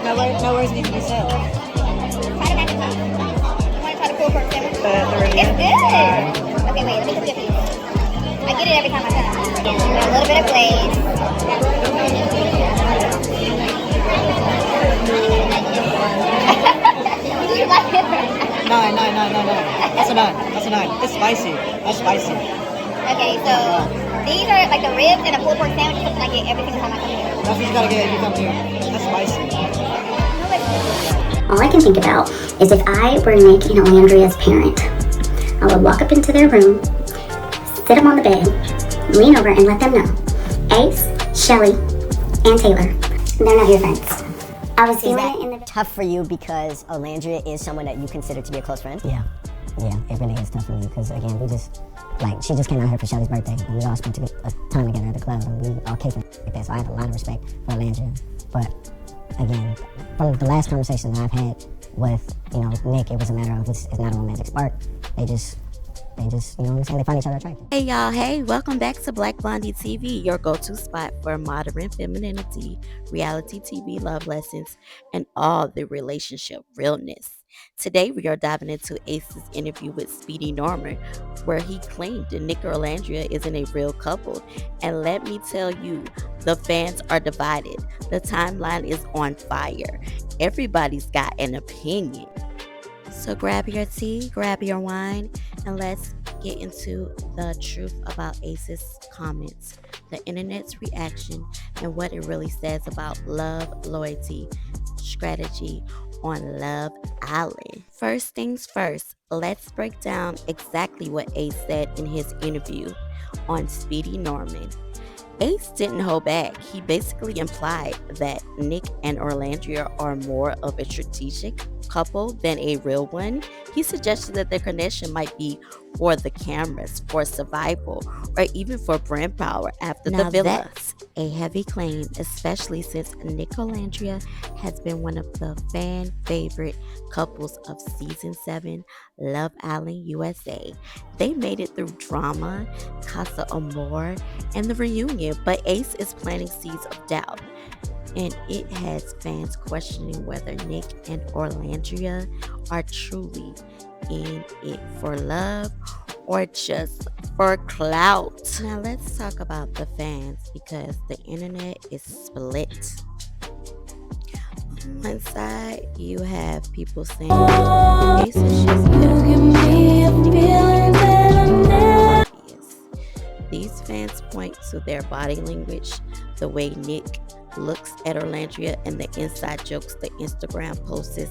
No words need to be said. Try to match the top. You want to try the pulled pork sandwich? The review. It's good. Okay, wait, let me just get these. I get it every time I come. A little bit of glaze. Do you like it? No. That's a 9. It's spicy. That's spicy. Okay, so these are like the ribs and a pulled pork sandwich. Something I get every single time I come here. That's what you gotta get if you come here. That's spicy. All I can think about is if I were Nic and Olandria's parent, I would walk up into their room, sit them on the bed, lean over and let them know, Ace, Shelly, and Taylor, they're not your friends. I was feeling it in the... Tough for you because Olandria is someone that you consider to be a close friend? Yeah, it really is tough for me because again, she just came out here for Shelly's birthday and we all spent a time together at the club and we all kicking like that, so I have a lot of respect for Olandria. But again, from the last conversation that I've had with, Nic, it was a matter of it's not a romantic spark. They just, you know what I'm saying? They find each other attractive. Hey y'all, hey, welcome back to Black Blondie TV, your go-to spot for modern femininity, reality TV love lessons, and all the relationship realness. Today we are diving into Ace's interview with Speedy Norman, where he claimed that Nic Olandria isn't a real couple. And let me tell you, the fans are divided. The timeline is on fire. Everybody's got an opinion. So grab your tea, grab your wine, and let's get into the truth about Ace's comments, the internet's reaction, and what it really says about love, loyalty, strategy on Love Island. First things first, let's break down exactly what Ace said in his interview on Speedy Norman. Ace didn't hold back. He basically implied that Nic and Olandria are more of a strategic couple than a real one. He suggested that their connection might be for the cameras, for survival, or even for brand power after the villa. That's a heavy claim, especially since Nic Olandria has been one of the fan favorite couples of season 7 Love Island USA. They made it through drama, Casa Amor, and the reunion, but Ace is planting seeds of doubt, and it has fans questioning whether Nic and Olandria are truly in it for love or just for clout. Now let's talk about the fans, because the internet is split. On one side, you have people saying Ace is just obvious. These fans point to their body language, the way Nic looks at Olandria, and the inside jokes the Instagram posts.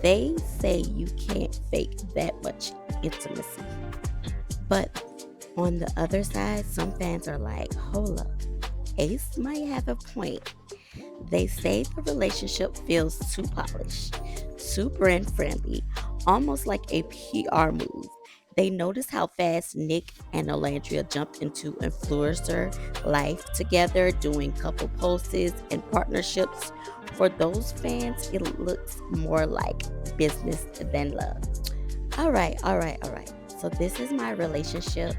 They say you can't fake that much intimacy. But on the other side, some fans are like, hold up, Ace might have a point. They say the relationship feels too polished, too brand friendly, almost like a PR move. They notice how fast Nic and Olandria jumped into influencer life together, doing couple posts and partnerships. For those fans, it looks more like business than love. All right. So this is my relationship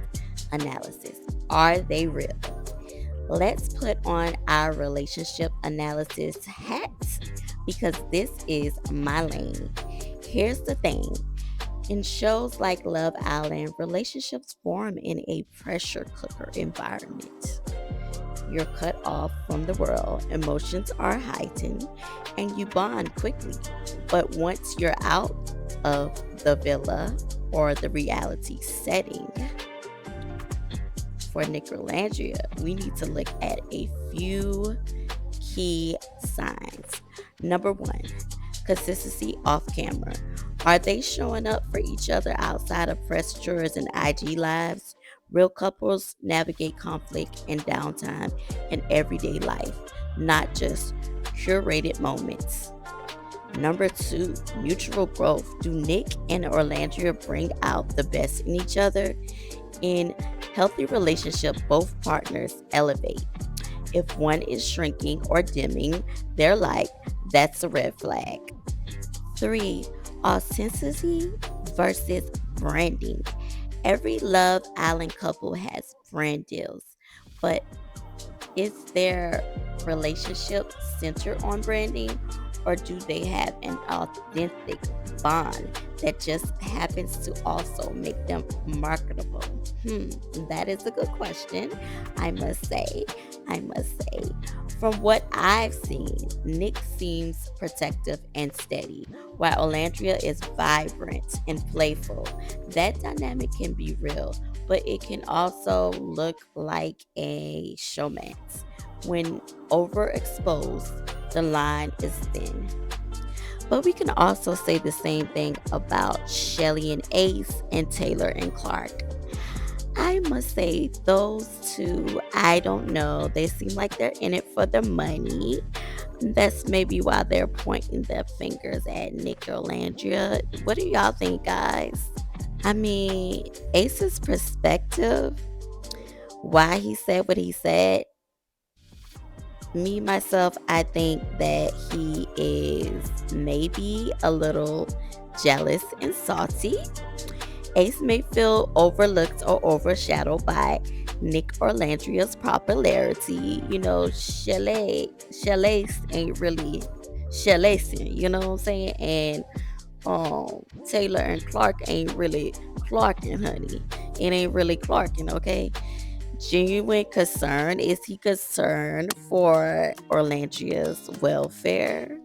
analysis. Are they real? Let's put on our relationship analysis hats, because this is my lane. Here's the thing. In shows like Love Island, relationships form in a pressure cooker environment. You're cut off from the world, emotions are heightened, and you bond quickly. But once you're out of the villa or the reality setting, for Nic Olandria, we need to look at a few key signs. Number 1, consistency off camera. Are they showing up for each other outside of press tours and IG lives? Real couples navigate conflict and downtime in everyday life, not just curated moments. Number 2, mutual growth. Do Nic and Olandria bring out the best in each other? In healthy relationship, both partners elevate. If one is shrinking or dimming, they're like, that's a red flag. 3, authenticity versus branding. Every Love Island couple has brand deals, but is their relationship centered on branding, or do they have an authentic bond that just happens to also make them marketable? That is a good question, I must say. From what I've seen, Nic seems protective and steady, while Olandria is vibrant and playful. That dynamic can be real, but it can also look like a showmance. When overexposed, the line is thin. But we can also say the same thing about Shelly and Ace and Taylor and Clark. I must say, those two, I don't know. They seem like they're in it for the money. That's maybe why they're pointing their fingers at Nic Olandria. What do y'all think, guys? I mean, Ace's perspective, why he said what he said, me, myself, I think that he is maybe a little jealous and salty. Ace may feel overlooked or overshadowed by Nic Olandria's popularity. You know, Shelley ain't really Shellacing, you know what I'm saying? And Taylor and Clark ain't really Clarking, honey. It ain't really Clarking, okay? Genuine concern, is he concerned for Orlandria's welfare?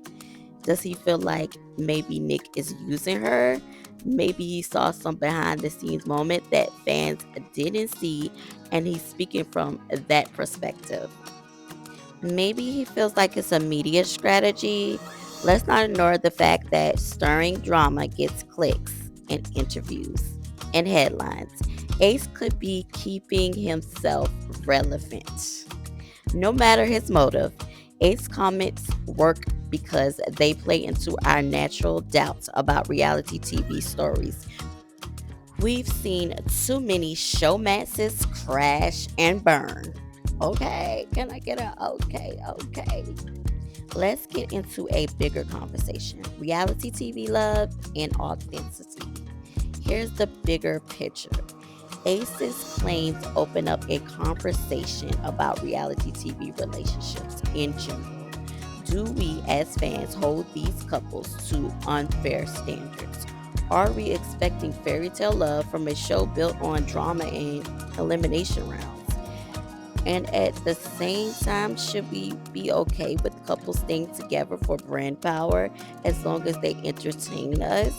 Does he feel like maybe Nic is using her? Maybe he saw some behind the scenes moment that fans didn't see, and he's speaking from that perspective. Maybe he feels like it's a media strategy. Let's not ignore the fact that stirring drama gets clicks and interviews and headlines. Ace could be keeping himself relevant. No matter his motive, Ace comments work because they play into our natural doubts about reality TV stories. We've seen too many showmances crash and burn. Okay, can I get a okay? Let's get into a bigger conversation. Reality TV love and authenticity. Here's the bigger picture. Ace's claims open up a conversation about reality TV relationships in general. Do we as fans hold these couples to unfair standards? Are we expecting fairy tale love from a show built on drama and elimination rounds? And at the same time, should we be okay with couples staying together for brand power as long as they entertain us?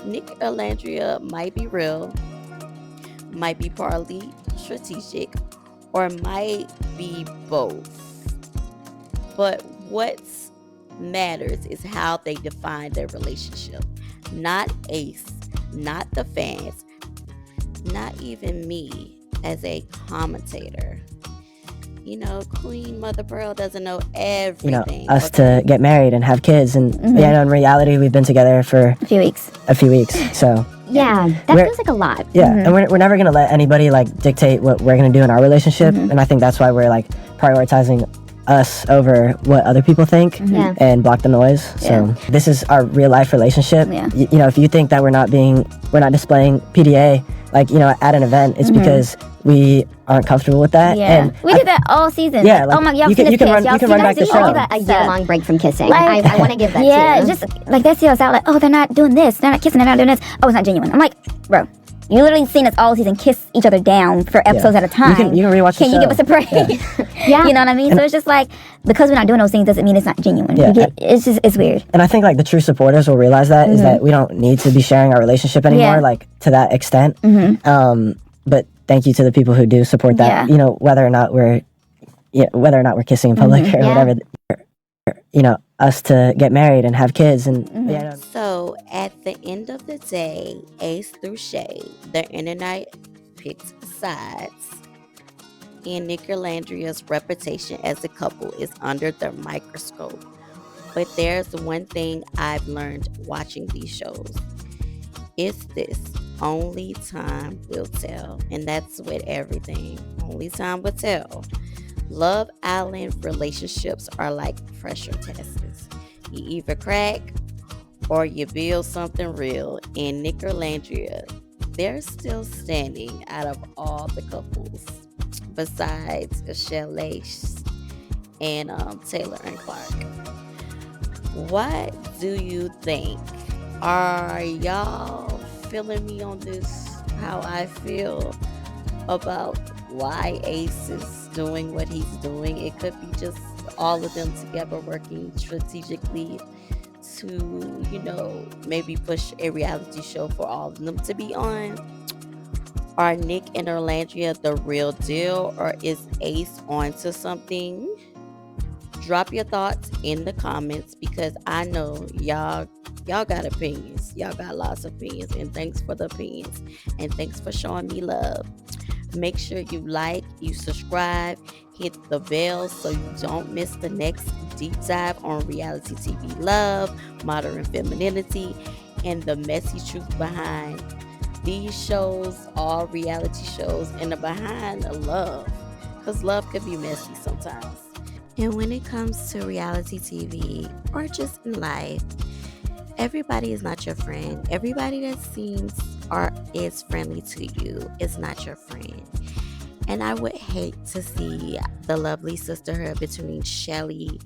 Nic Olandria might be real, might be partly strategic, or might be both. But what matters is how they define their relationship. Not Ace, not the fans, not even me as a commentator. You know, Queen Mother Pearl doesn't know everything. Us to get married and have kids, and in reality, we've been together for A few weeks. So Yeah, that feels like a lot. yeah, and we're never gonna let anybody like dictate what we're gonna do in our relationship, and I think that's why we're like prioritizing us over what other people think and block the noise. So this is our real life relationship. If you think that we're not displaying PDA like at an event, it's because we aren't comfortable with that. And we did that all season. Yeah, like, oh my, y'all you seen can this run kiss? back the show. A year-long break from kissing. Like, I want to give that Yeah, to you. just like they see us out like, oh, they're not doing this, they're not kissing, they're not doing this. Oh, it's not genuine. I'm like, bro, you literally seen us all season kiss each other down for episodes at a time. You can rewatch the Can show. you give us a break? Yeah. You know what I mean? So it's just like, because we're not doing those things doesn't mean it's not genuine. Yeah. It's weird. And I think like the true supporters will realize that is that we don't need to be sharing our relationship anymore, like to that extent. But thank you to the people who do support that. Whether or not we're kissing in public or whatever. Us to get married and have kids and So at the end of the day, Ace threw shade. The internet picked sides. And Nic Olandria's reputation as a couple is under the microscope. But there's one thing I've learned watching these shows. It's this. Only time will tell. And that's with everything. Only time will tell. Love Island relationships are like pressure tests. You either crack or you build something real. And Nic Olandria, they're still standing out of all the couples besides Shelley and Taylor and Clark. What do you think? Are y'all feeling me on this? How I feel about why Ace is doing what he's doing? It could be just all of them together working strategically to, maybe push a reality show for all of them to be on. Are Nic and Olandria the real deal, or is Ace onto something? Drop your thoughts in the comments, because I know y'all got opinions. Y'all got lots of opinions, and thanks for the opinions, and thanks for showing me love. Make sure you like, you subscribe, hit the bell so you don't miss the next deep dive on reality TV love, modern femininity, and the messy truth behind these shows, all reality shows, and the behind love, because love can be messy sometimes. And when it comes to reality TV or just in life, everybody is not your friend. Everybody that seems or is friendly to you is not your friend. And I would hate to see the lovely sisterhood between Shelly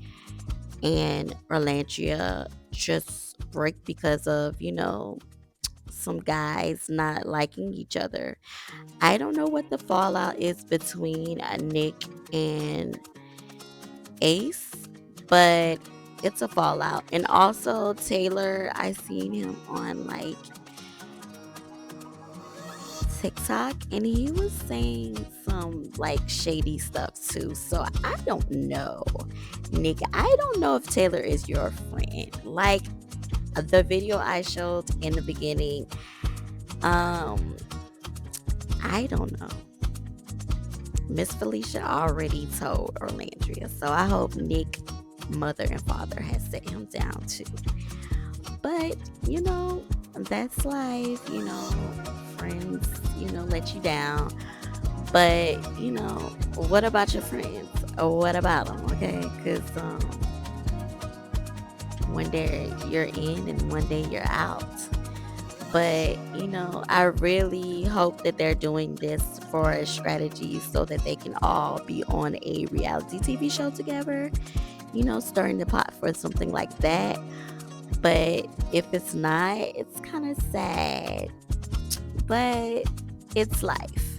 and Olandria just break because of, some guys not liking each other. I don't know what the fallout is between Nic and Ace, but it's a fallout. And also Taylor, I seen him on TikTok, and he was saying some shady stuff too. So I don't know, Nic. I don't know if Taylor is your friend. The video I showed in the beginning, I don't know. Miss Felicia already told Olandria, so I hope Nic mother and father has set him down too. But that's life. Friends let you down, but what about your friends? Or what about them? Okay, because one day you're in and one day you're out. But I really hope that they're doing this for a strategy so that they can all be on a reality TV show together, stirring the pot for something like that. But if it's not, it's kind of sad, but it's life.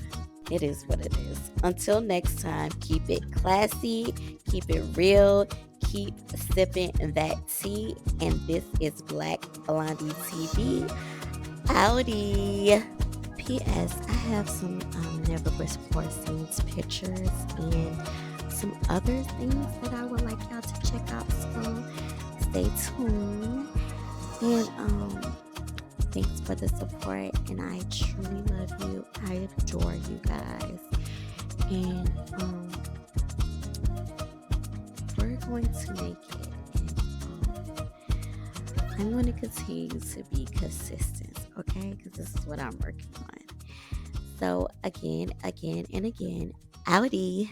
It is what it is. Until next time, keep it classy, keep it real, keep sipping that tea. And this is Black Blondie TV. Howdy. P.S. I have some never before seen pictures and some other things that I would like y'all to check out. So stay tuned. And thanks for the support. And I truly love you. I adore you guys. And we're going to make it. And I'm going to continue to be consistent. Okay, because this is what I'm working on. So again, and again, howdy.